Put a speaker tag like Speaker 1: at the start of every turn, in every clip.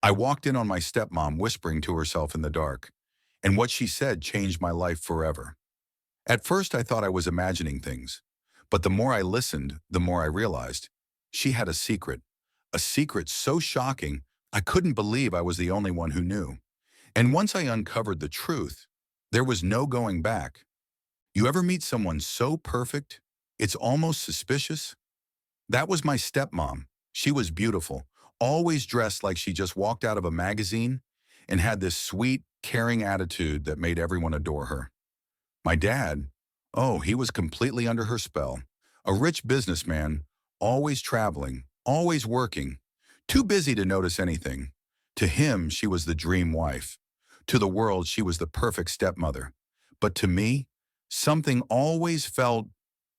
Speaker 1: I walked in on my stepmom whispering to herself in the dark, and what she said changed my life forever. At first, I thought I was imagining things, but the more I listened, the more I realized she had a secret so shocking I couldn't believe I was the only one who knew. And once I uncovered the truth, there was no going back. You ever meet someone so perfect, it's almost suspicious? That was my stepmom. She was beautiful, always dressed like she just walked out of a magazine, and had this sweet, caring attitude that made everyone adore her. My dad, oh, he was completely under her spell. A rich businessman, always traveling, always working, too busy to notice anything. To him, she was the dream wife. To the world, she was the perfect stepmother. But to me, something always felt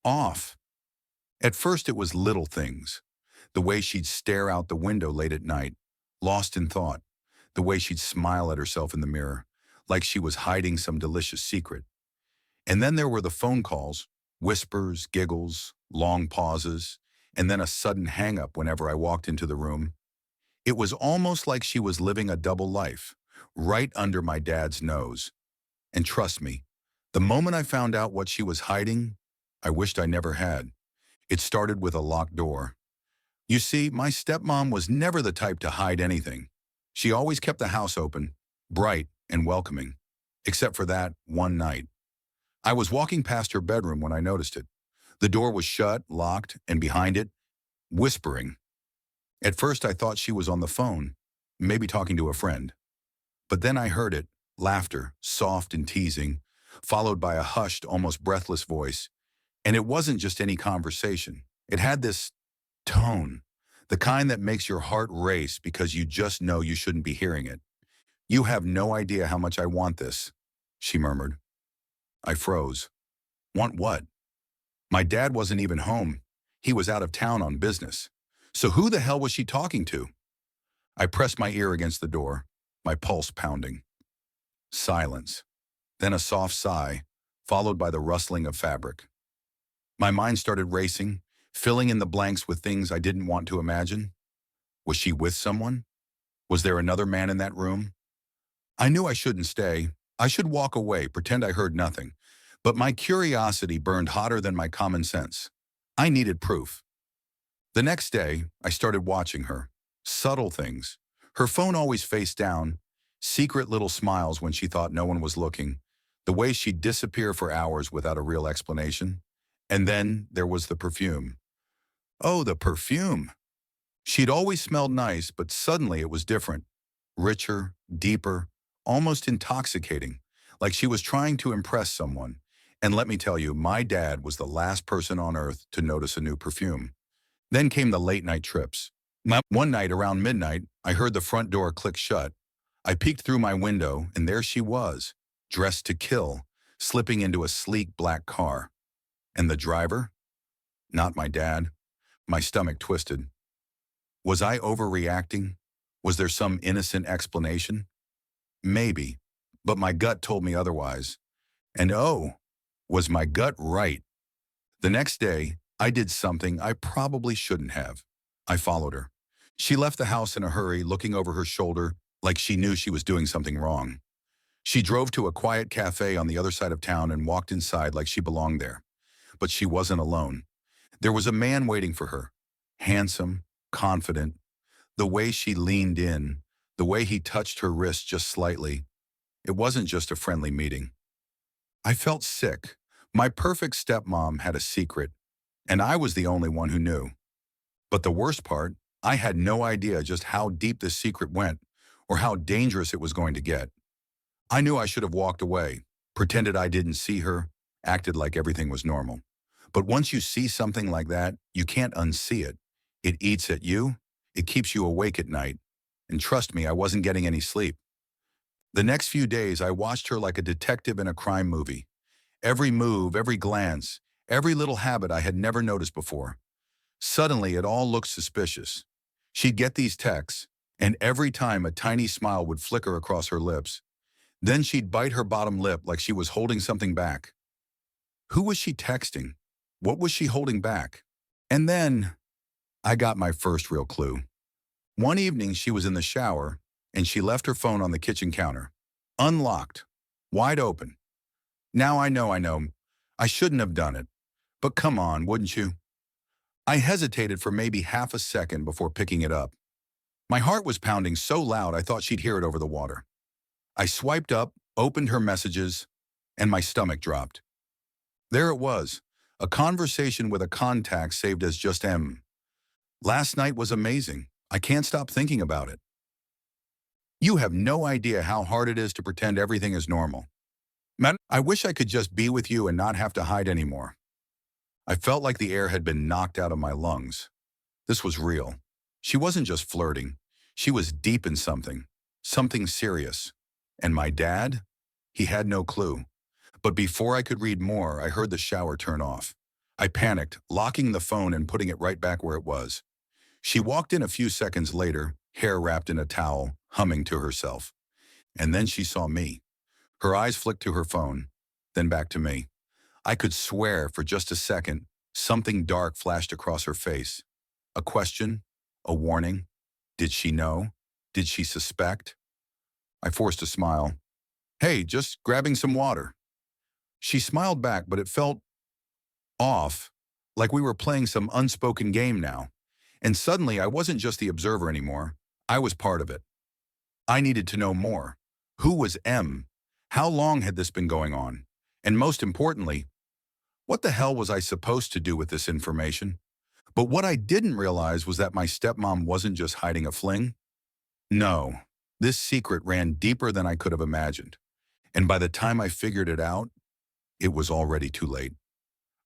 Speaker 1: off. At first, it was little things. The way she'd stare out the window late at night, lost in thought. The way she'd smile at herself in the mirror, like she was hiding some delicious secret. And then there were the phone calls, whispers, giggles, long pauses, and then a sudden hang-up whenever I walked into the room. It was almost like she was living a double life, right under my dad's nose. And trust me, the moment I found out what she was hiding, I wished I never had. It started with a locked door. You see, my stepmom was never the type to hide anything. She always kept the house open, bright and welcoming, except for that one night. I was walking past her bedroom when I noticed it. The door was shut, locked, and behind it, whispering. At first, I thought she was on the phone, maybe talking to a friend. But then I heard it, laughter, soft and teasing, followed by a hushed, almost breathless voice. And it wasn't just any conversation. It had this tone, the kind that makes your heart race because you just know you shouldn't be hearing it. "You have no idea how much I want this," she murmured. I froze. Want what? My dad wasn't even home. He was out of town on business. So who the hell was she talking to? I pressed my ear against the door, my pulse pounding. Silence. Then a soft sigh, followed by the rustling of fabric. My mind started racing, filling in the blanks with things I didn't want to imagine. Was she with someone? Was there another man in that room? I knew I shouldn't stay. I should walk away, pretend I heard nothing. But my curiosity burned hotter than my common sense. I needed proof. The next day, I started watching her. Subtle things. Her phone always face down, secret little smiles when she thought no one was looking, the way she'd disappear for hours without a real explanation. And then there was the perfume. Oh, the perfume! She'd always smelled nice, but suddenly it was different. Richer, deeper, almost intoxicating, like she was trying to impress someone. And let me tell you, my dad was the last person on earth to notice a new perfume. Then came the late night trips. One night around midnight, I heard the front door click shut. I peeked through my window, and there she was, dressed to kill, slipping into a sleek black car. And the driver? Not my dad. My stomach twisted. Was I overreacting? Was there some innocent explanation? Maybe, but my gut told me otherwise. And oh, was my gut right? The next day, I did something I probably shouldn't have. I followed her. She left the house in a hurry, looking over her shoulder like she knew she was doing something wrong. She drove to a quiet cafe on the other side of town and walked inside like she belonged there. But she wasn't alone. There was a man waiting for her. Handsome, confident. The way she leaned in, the way he touched her wrist just slightly. It wasn't just a friendly meeting. I felt sick. My perfect stepmom had a secret, and I was the only one who knew. But the worst part, I had no idea just how deep this secret went or how dangerous it was going to get. I knew I should have walked away, pretended I didn't see her, acted like everything was normal. But once you see something like that, you can't unsee it. It eats at you. It keeps you awake at night. And trust me, I wasn't getting any sleep. The next few days, I watched her like a detective in a crime movie. Every move, every glance, every little habit I had never noticed before. Suddenly, it all looked suspicious. She'd get these texts, and every time a tiny smile would flicker across her lips. Then she'd bite her bottom lip like she was holding something back. Who was she texting? What was she holding back? And then I got my first real clue. One evening, she was in the shower, and she left her phone on the kitchen counter. Unlocked. Wide open. Now I know. I shouldn't have done it. But come on, wouldn't you? I hesitated for maybe half a second before picking it up. My heart was pounding so loud I thought she'd hear it over the water. I swiped up, opened her messages, and my stomach dropped. There it was, a conversation with a contact saved as just M. Last night was amazing. I can't stop thinking about it. You have no idea how hard it is to pretend everything is normal. I wish I could just be with you and not have to hide anymore. I felt like the air had been knocked out of my lungs. This was real. She wasn't just flirting. She was deep in something. Something serious. And my dad? He had no clue. But before I could read more, I heard the shower turn off. I panicked, locking the phone and putting it right back where it was. She walked in a few seconds later, hair wrapped in a towel, humming to herself. And then she saw me. Her eyes flicked to her phone, then back to me. I could swear for just a second, something dark flashed across her face. A question? A warning? Did she know? Did she suspect? I forced a smile. Hey, just grabbing some water. She smiled back, but it felt off, like we were playing some unspoken game now. And suddenly I wasn't just the observer anymore. I was part of it. I needed to know more. Who was M? How long had this been going on? And most importantly, what the hell was I supposed to do with this information? But what I didn't realize was that my stepmom wasn't just hiding a fling. No, this secret ran deeper than I could have imagined. And by the time I figured it out, it was already too late.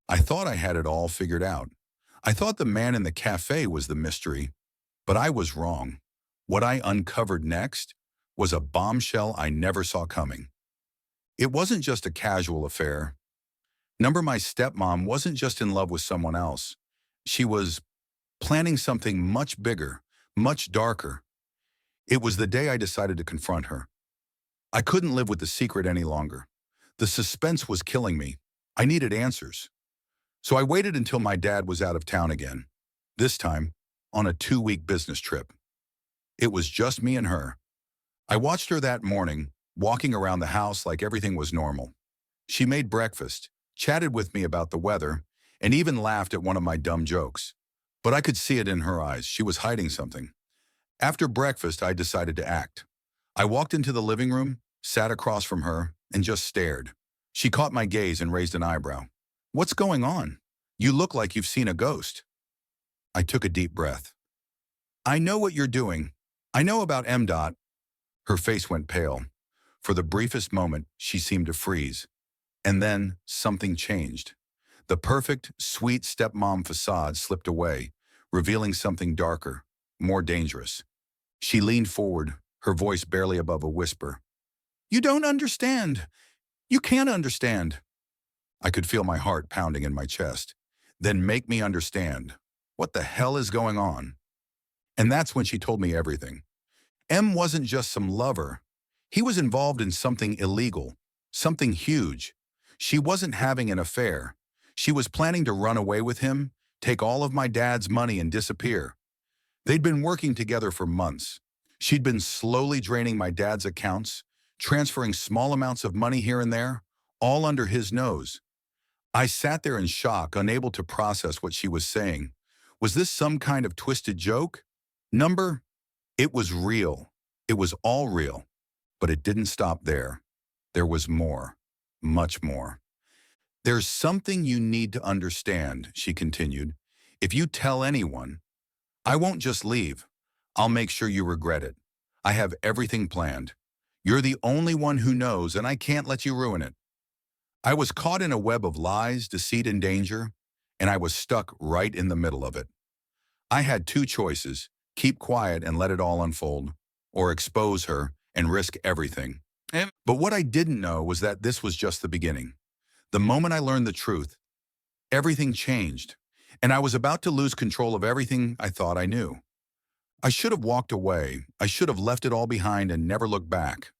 Speaker 1: I thought I had it all figured out. I thought the man in the cafe was the mystery, but I was wrong. What I uncovered next was a bombshell I never saw coming. It wasn't just a casual affair. My stepmom wasn't just in love with someone else. She was planning something much bigger, much darker. It was the day I decided to confront her. I couldn't live with the secret any longer. The suspense was killing me. I needed answers. So I waited until my dad was out of town again, this time on a 2-week business trip. It was just me and her. I watched her that morning, walking around the house like everything was normal. She made breakfast, chatted with me about the weather, and even laughed at one of my dumb jokes. But I could see it in her eyes. She was hiding something. After breakfast, I decided to act. I walked into the living room, sat across from her, and just stared. She caught my gaze and raised an eyebrow. What's going on? You look like you've seen a ghost. I took a deep breath. I know what you're doing. I know about M. Her face went pale. For the briefest moment, she seemed to freeze. And then something changed. The perfect, sweet stepmom facade slipped away, revealing something darker, more dangerous. She leaned forward, her voice barely above a whisper. You don't understand. You can't understand. I could feel my heart pounding in my chest. Then make me understand. What the hell is going on? And that's when she told me everything. M wasn't just some lover. He was involved in something illegal, something huge. She wasn't having an affair. She was planning to run away with him, take all of my dad's money and disappear. They'd been working together for months. She'd been slowly draining my dad's accounts, transferring small amounts of money here and there, all under his nose. I sat there in shock, unable to process what she was saying. Was this some kind of twisted joke? It was real. It was all real. But it didn't stop there. There was more, much more. There's something you need to understand, she continued. If you tell anyone, I won't just leave. I'll make sure you regret it. I have everything planned. You're the only one who knows, and I can't let you ruin it. I was caught in a web of lies, deceit, and danger, and I was stuck right in the middle of it. I had two choices: keep quiet and let it all unfold, or expose her and risk everything. But what I didn't know was that this was just the beginning. The moment I learned the truth, everything changed, and I was about to lose control of everything I thought I knew. I should have walked away. I should have left it all behind and never looked back.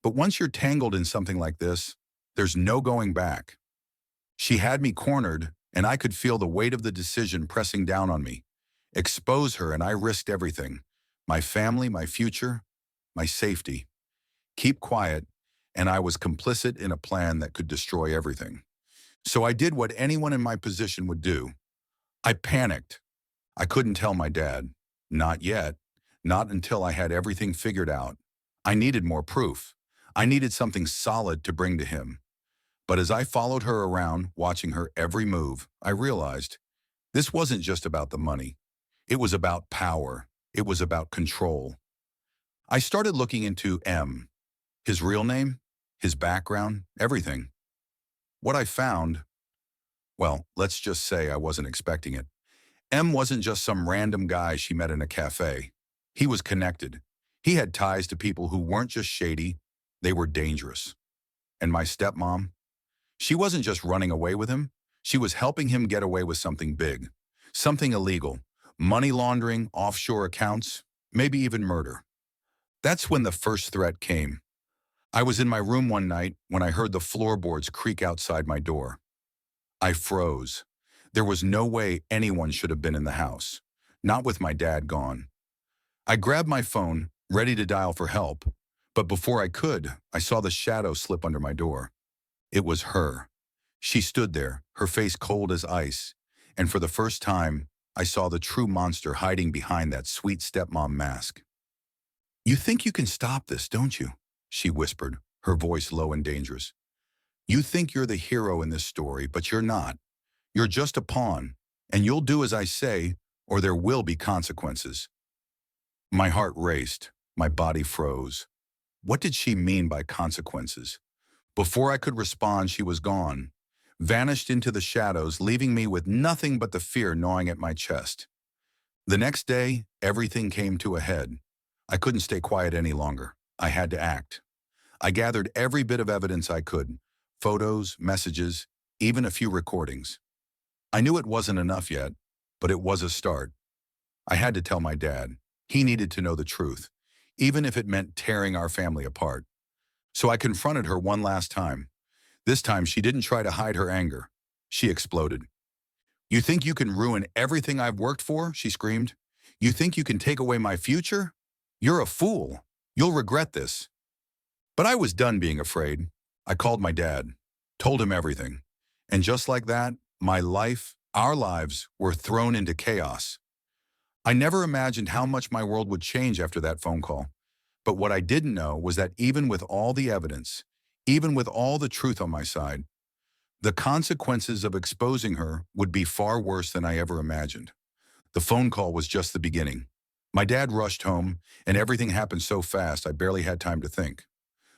Speaker 1: But once you're tangled in something like this, there's no going back. She had me cornered, and I could feel the weight of the decision pressing down on me. Expose her, and I risked everything. My family, my future. my safety. Keep quiet, and I was complicit in a plan that could destroy everything. So I did what anyone in my position would do. I panicked. I couldn't tell my dad. Not yet. Not until I had everything figured out. I needed more proof. I needed something solid to bring to him. But as I followed her around, watching her every move, I realized this wasn't just about the money. It was about power. It was about control. I started looking into M, his real name, his background, everything. What I found, well, let's just say I wasn't expecting it. M wasn't just some random guy she met in a cafe. He was connected. He had ties to people who weren't just shady, they were dangerous. And my stepmom, she wasn't just running away with him, she was helping him get away with something big, something illegal, money laundering, offshore accounts, maybe even murder. That's when the first threat came. I was in my room one night when I heard the floorboards creak outside my door. I froze. There was no way anyone should have been in the house, not with my dad gone. I grabbed my phone, ready to dial for help, but before I could, I saw the shadow slip under my door. It was her. She stood there, her face cold as ice, and for the first time, I saw the true monster hiding behind that sweet stepmom mask. "You think you can stop this, don't you?" she whispered, her voice low and dangerous. "You think you're the hero in this story, but you're not. You're just a pawn, and you'll do as I say, or there will be consequences." My heart raced. My body froze. What did she mean by consequences? Before I could respond, she was gone, vanished into the shadows, leaving me with nothing but the fear gnawing at my chest. The next day, everything came to a head. I couldn't stay quiet any longer. I had to act. I gathered every bit of evidence I could, photos, messages, even a few recordings. I knew it wasn't enough yet, but it was a start. I had to tell my dad. He needed to know the truth, even if it meant tearing our family apart. So I confronted her one last time. This time, she didn't try to hide her anger. She exploded. "You think you can ruin everything I've worked for?" she screamed. "You think you can take away my future? You're a fool. You'll regret this." But I was done being afraid. I called my dad, told him everything. And just like that, my life, our lives, were thrown into chaos. I never imagined how much my world would change after that phone call. But what I didn't know was that even with all the evidence, even with all the truth on my side, the consequences of exposing her would be far worse than I ever imagined. The phone call was just the beginning. My dad rushed home, and everything happened so fast I barely had time to think.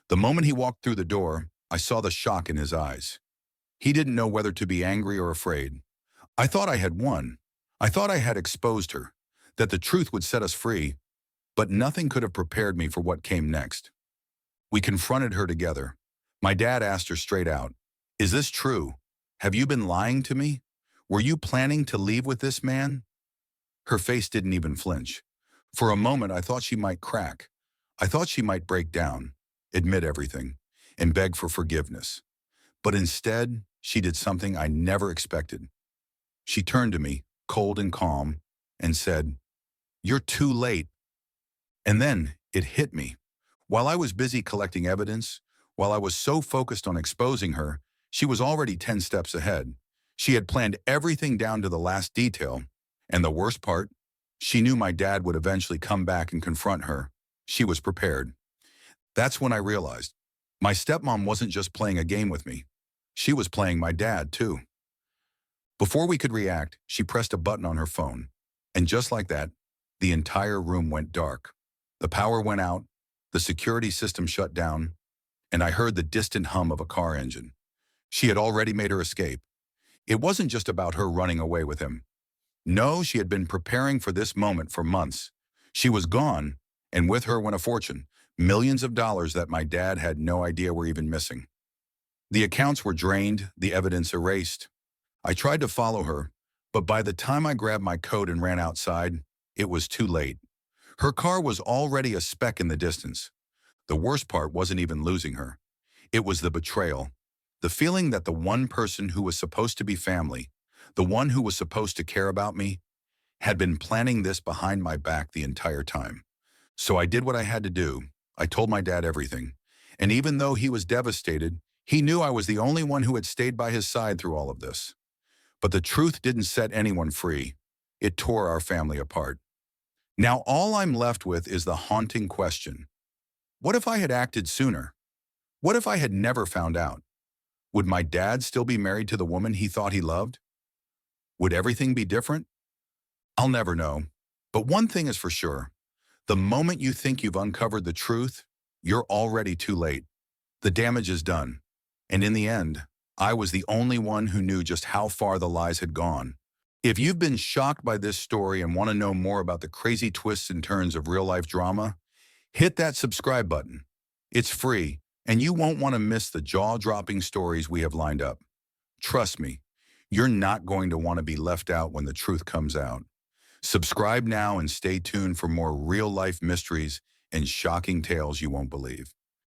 Speaker 1: The moment he walked through the door, I saw the shock in his eyes. He didn't know whether to be angry or afraid. I thought I had won. I thought I had exposed her, that the truth would set us free, but nothing could have prepared me for what came next. We confronted her together. My dad asked her straight out, "Is this true? Have you been lying to me? Were you planning to leave with this man?" Her face didn't even flinch. For a moment, I thought she might crack. I thought she might break down, admit everything, and beg for forgiveness. But instead, she did something I never expected. She turned to me, cold and calm, and said, "You're too late." And then it hit me. While I was busy collecting evidence, while I was so focused on exposing her, she was already 10 steps ahead. She had planned everything down to the last detail. And the worst part, she knew my dad would eventually come back and confront her. She was prepared. That's when I realized my stepmom wasn't just playing a game with me. She was playing my dad, too. Before we could react, she pressed a button on her phone. And just like that, the entire room went dark. The power went out, the security system shut down, and I heard the distant hum of a car engine. She had already made her escape. It wasn't just about her running away with him. No, she had been preparing for this moment for months. She was gone, and with her went a fortune, millions of dollars that my dad had no idea were even missing. The accounts were drained, the evidence erased. I tried to follow her, but by the time I grabbed my coat and ran outside, it was too late. Her car was already a speck in the distance. The worst part wasn't even losing her. It was the betrayal. The feeling that the one person who was supposed to be family, the one who was supposed to care about me, had been planning this behind my back the entire time. So I did what I had to do. I told my dad everything. And even though he was devastated, he knew I was the only one who had stayed by his side through all of this. But the truth didn't set anyone free. It tore our family apart. Now all I'm left with is the haunting question. What if I had acted sooner? What if I had never found out? Would my dad still be married to the woman he thought he loved? Would everything be different? I'll never know. But one thing is for sure. The moment you think you've uncovered the truth, you're already too late. The damage is done. And in the end, I was the only one who knew just how far the lies had gone. If you've been shocked by this story and want to know more about the crazy twists and turns of real-life drama, hit that subscribe button. It's free, and you won't want to miss the jaw-dropping stories we have lined up. Trust me, you're not going to want to be left out when the truth comes out. Subscribe now and stay tuned for more real-life mysteries and shocking tales you won't believe.